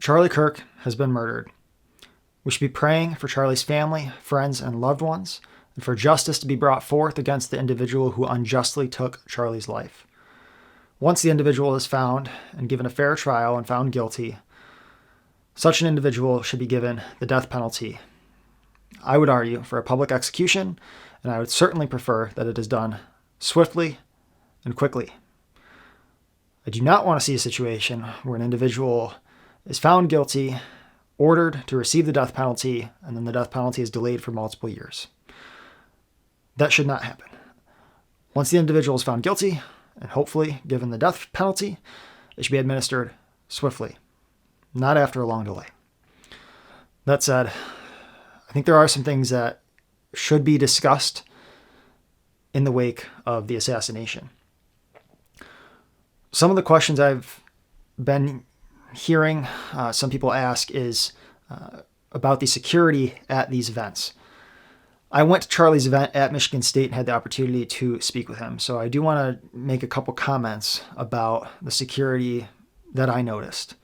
Charlie Kirk has been murdered. We should be praying for Charlie's family, friends, and loved ones, and for justice to be brought forth against the individual who unjustly took Charlie's life. Once the individual is found and given a fair trial and found guilty, such an individual should be given the death penalty. I would argue for a public execution, and I would certainly prefer that it is done swiftly and quickly. I do not want to see a situation where an individual is found guilty, ordered to receive the death penalty, and then the death penalty is delayed for multiple years. That should not happen. Once the individual is found guilty, and hopefully given the death penalty, it should be administered swiftly, not after a long delay. That said, I think there are some things that should be discussed in the wake of the assassination. Some of the questions I've been hearing some people ask is about the security at these events. I went to Charlie's event at Michigan State and had the opportunity to speak with him. So I do want to make a couple comments about the security that I noticed.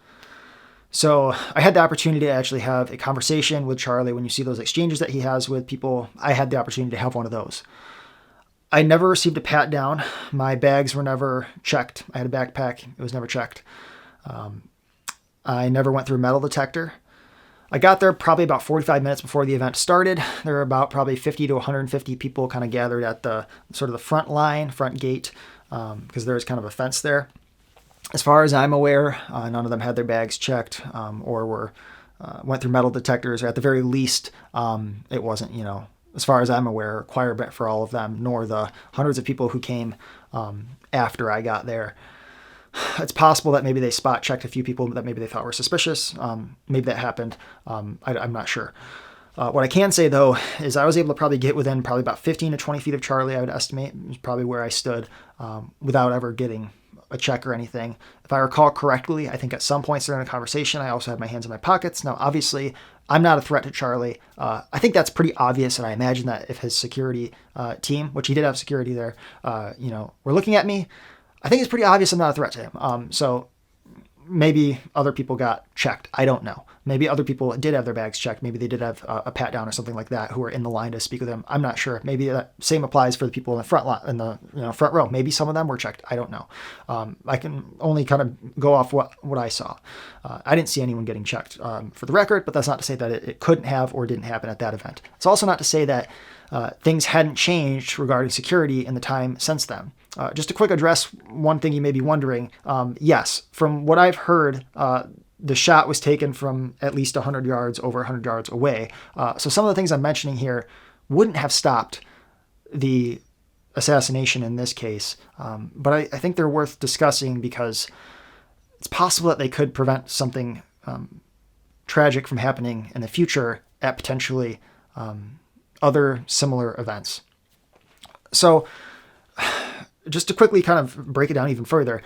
So I had the opportunity to actually have a conversation with Charlie. When you see those exchanges that he has with people, I had the opportunity to have one of those. I never received a pat down. My bags were never checked. I had a backpack. It was never checked. I never went through a metal detector. I got there probably about 45 minutes before the event started. There were about probably 50 to 150 people kind of gathered at the sort of the front gate, because there was kind of a fence there. As far as I'm aware, none of them had their bags checked or went through metal detectors, or at the very least, it wasn't, as far as I'm aware, a requirement for all of them, nor the hundreds of people who came after I got there. It's possible that maybe they spot checked a few people that maybe they thought were suspicious. Maybe that happened. I'm not sure. What I can say, though, is I was able to probably get within probably about 15 to 20 feet of Charlie, I would estimate. It was probably where I stood without ever getting a check or anything. If I recall correctly, I think at some points during the conversation, I also had my hands in my pockets. Now, obviously, I'm not a threat to Charlie. I think that's pretty obvious, and I imagine that if his security team, which he did have security there, were looking at me, I think it's pretty obvious I'm not a threat to him. So maybe other people got checked. I don't know. Maybe other people did have their bags checked. Maybe they did have a pat down or something like that who were in the line to speak with him. I'm not sure. Maybe that same applies for the people in the front row. Maybe some of them were checked. I don't know. I can only kind of go off what I saw. I didn't see anyone getting checked for the record, but that's not to say that it couldn't have or didn't happen at that event. It's also not to say that things hadn't changed regarding security in the time since then. Just to quick address one thing you may be wondering. Yes, from what I've heard, the shot was taken from at least 100 yards, over 100 yards away. So some of the things I'm mentioning here wouldn't have stopped the assassination in this case. But I think they're worth discussing because it's possible that they could prevent something tragic from happening in the future at potentially other similar events. So just to quickly kind of break it down even further,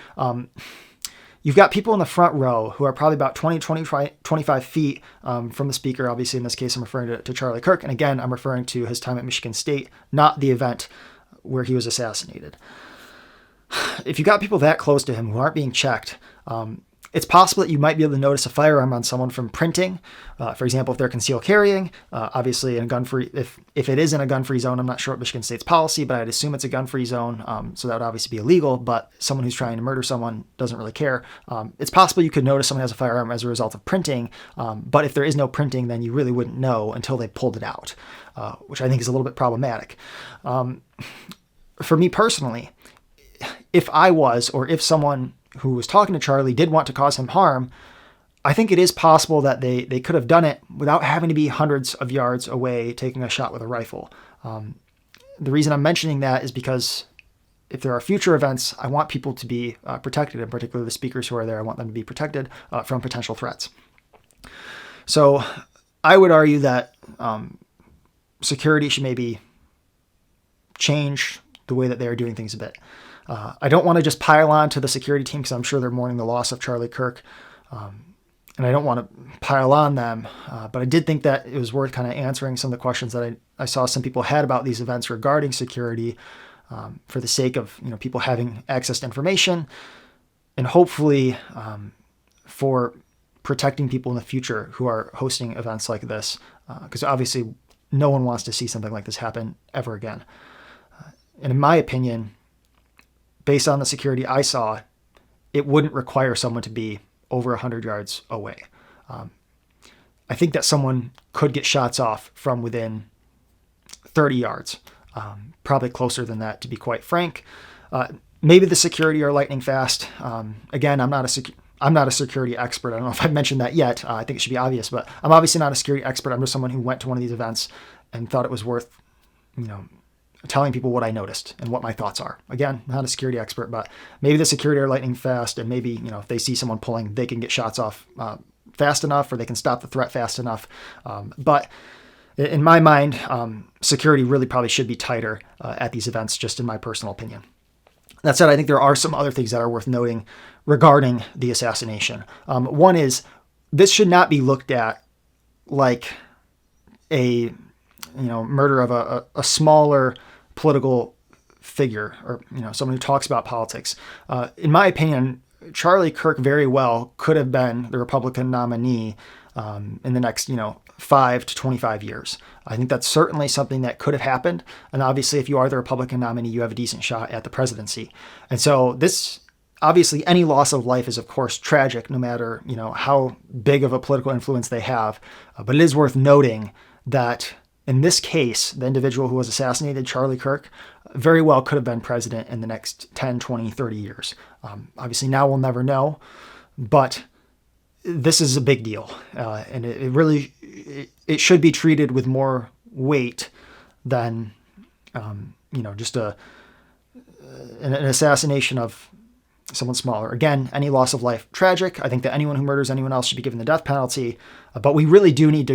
you've got people in the front row who are probably about 25 feet from the speaker. Obviously, in this case, I'm referring to Charlie Kirk. And again, I'm referring to his time at Michigan State, not the event where he was assassinated. If you got people that close to him who aren't being checked, it's possible that you might be able to notice a firearm on someone from printing. For example, if they're concealed carrying, obviously in a gun-free, if it is in a gun-free zone, I'm not sure what Michigan State's policy, but I'd assume it's a gun-free zone. So that would obviously be illegal, but someone who's trying to murder someone doesn't really care. It's possible you could notice someone has a firearm as a result of printing, but if there is no printing, then you really wouldn't know until they pulled it out, which I think is a little bit problematic. For me personally, if I was, or if someone who was talking to Charlie did want to cause him harm, I think it is possible that they could have done it without having to be hundreds of yards away taking a shot with a rifle. The reason I'm mentioning that is because if there are future events, I want people to be protected, in particular the speakers who are there. I want them to be protected from potential threats. So I would argue that security should maybe change the way that they are doing things a bit. I don't want to just pile on to the security team because I'm sure they're mourning the loss of Charlie Kirk. And I don't want to pile on them. But I did think that it was worth kind of answering some of the questions that I saw some people had about these events regarding security for the sake of people having access to information and hopefully for protecting people in the future who are hosting events like this, because obviously no one wants to see something like this happen ever again. And in my opinion, based on the security I saw, it wouldn't require someone to be over 100 yards away. I think that someone could get shots off from within 30 yards, probably closer than that, to be quite frank. Maybe the security are lightning fast. Again, I'm not a security expert. I don't know if I've mentioned that yet. I think it should be obvious, but I'm obviously not a security expert. I'm just someone who went to one of these events and thought it was worth, telling people what I noticed and what my thoughts are. Again, not a security expert, but maybe the security are lightning fast, and maybe, if they see someone pulling, they can get shots off fast enough, or they can stop the threat fast enough. But in my mind, security really probably should be tighter at these events, just in my personal opinion. That said, I think there are some other things that are worth noting regarding the assassination. One is, this should not be looked at like a murder of a smaller political figure, or someone who talks about politics. In my opinion, Charlie Kirk very well could have been the Republican nominee in the next 5 to 25 years. I think that's certainly something that could have happened. And obviously, if you are the Republican nominee, you have a decent shot at the presidency. And so this, obviously, any loss of life is, of course, tragic, no matter how big of a political influence they have. But it is worth noting that in this case, the individual who was assassinated, Charlie Kirk, very well could have been president in the next 10, 20, 30 years. Obviously, now we'll never know, but this is a big deal. And it really should be treated with more weight than, just an assassination of someone smaller. Again, any loss of life, tragic. I think that anyone who murders anyone else should be given the death penalty, but we really do need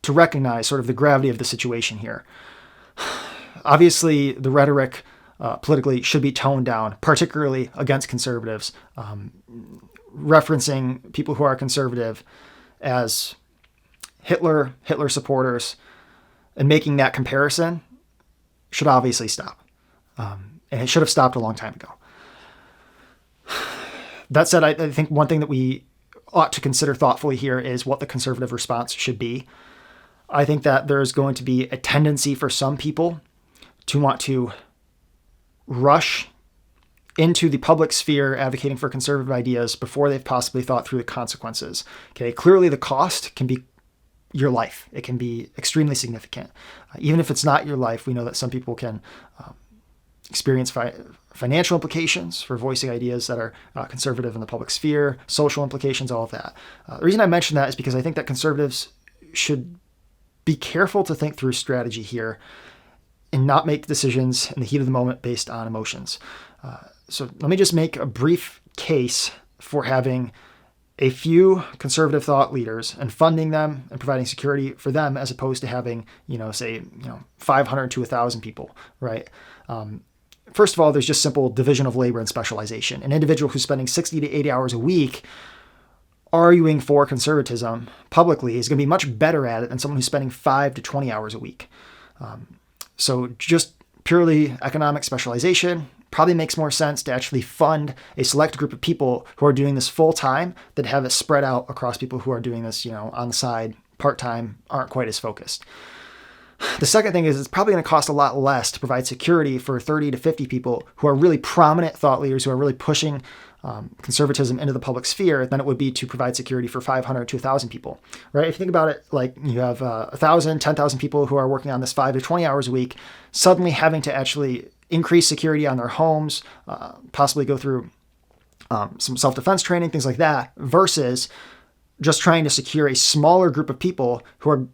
to recognize sort of the gravity of the situation here. Obviously, the rhetoric politically should be toned down, particularly against conservatives. Referencing people who are conservative as Hitler supporters, and making that comparison should obviously stop. And it should have stopped a long time ago. That said, I think one thing that we ought to consider thoughtfully here is what the conservative response should be. I think that there's going to be a tendency for some people to want to rush into the public sphere advocating for conservative ideas before they've possibly thought through the consequences. Okay, clearly the cost can be your life. It can be extremely significant. Even if it's not your life, we know that some people can experience financial implications for voicing ideas that are conservative in the public sphere, social implications, all of that. The reason I mention that is because I think that conservatives should be careful to think through strategy here and not make decisions in the heat of the moment based on emotions. So let me just make a brief case for having a few conservative thought leaders and funding them and providing security for them, as opposed to having, 500 to 1,000 people, right? First of all, there's just simple division of labor and specialization. An individual who's spending 60 to 80 hours a week arguing for conservatism publicly is going to be much better at it than someone who's spending 5 to 20 hours a week. So just purely economic specialization probably makes more sense to actually fund a select group of people who are doing this full time than have it spread out across people who are doing this, on the side, part-time, aren't quite as focused. The second thing is it's probably going to cost a lot less to provide security for 30 to 50 people who are really prominent thought leaders who are really pushing conservatism into the public sphere than it would be to provide security for 500 to 1,000 people, right? If you think about it, like you have 1,000, 10,000 people who are working on this 5 to 20 hours a week, suddenly having to actually increase security on their homes, possibly go through some self-defense training, things like that, versus just trying to secure a smaller group of people who are,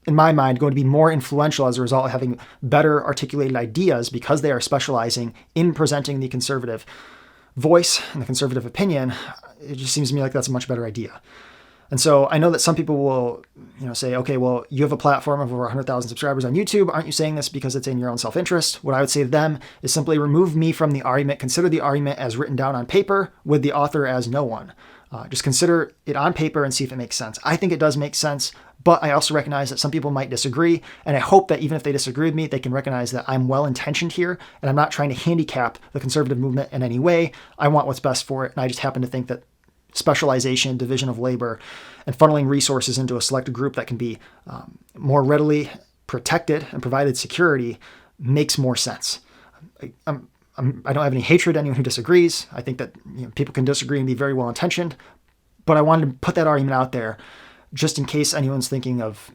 in my mind, going to be more influential as a result of having better articulated ideas because they are specializing in presenting the conservative voice and the conservative opinion. It just seems to me like that's a much better idea. And so I know that some people will, say, okay, well, you have a platform of over 100,000 subscribers on YouTube. Aren't you saying this because it's in your own self-interest? What I would say to them is simply remove me from the argument. Consider the argument as written down on paper with the author as no one. Just consider it on paper and see if it makes sense. I think it does make sense, but I also recognize that some people might disagree. And I hope that even if they disagree with me, they can recognize that I'm well-intentioned here and I'm not trying to handicap the conservative movement in any way. I want what's best for it. And I just happen to think that specialization, division of labor, and funneling resources into a select group that can be more readily protected and provided security makes more sense. I don't have any hatred to anyone who disagrees. I think that people can disagree and be very well intentioned, but I wanted to put that argument out there just in case anyone's thinking of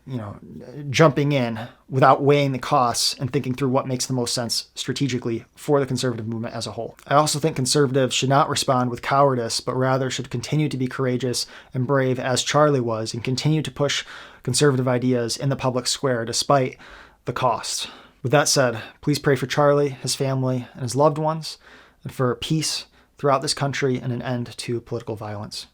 jumping in without weighing the costs and thinking through what makes the most sense strategically for the conservative movement as a whole. I also think conservatives should not respond with cowardice, but rather should continue to be courageous and brave as Charlie was, and continue to push conservative ideas in the public square despite the cost. With that said, please pray for Charlie, his family, and his loved ones, and for peace throughout this country and an end to political violence.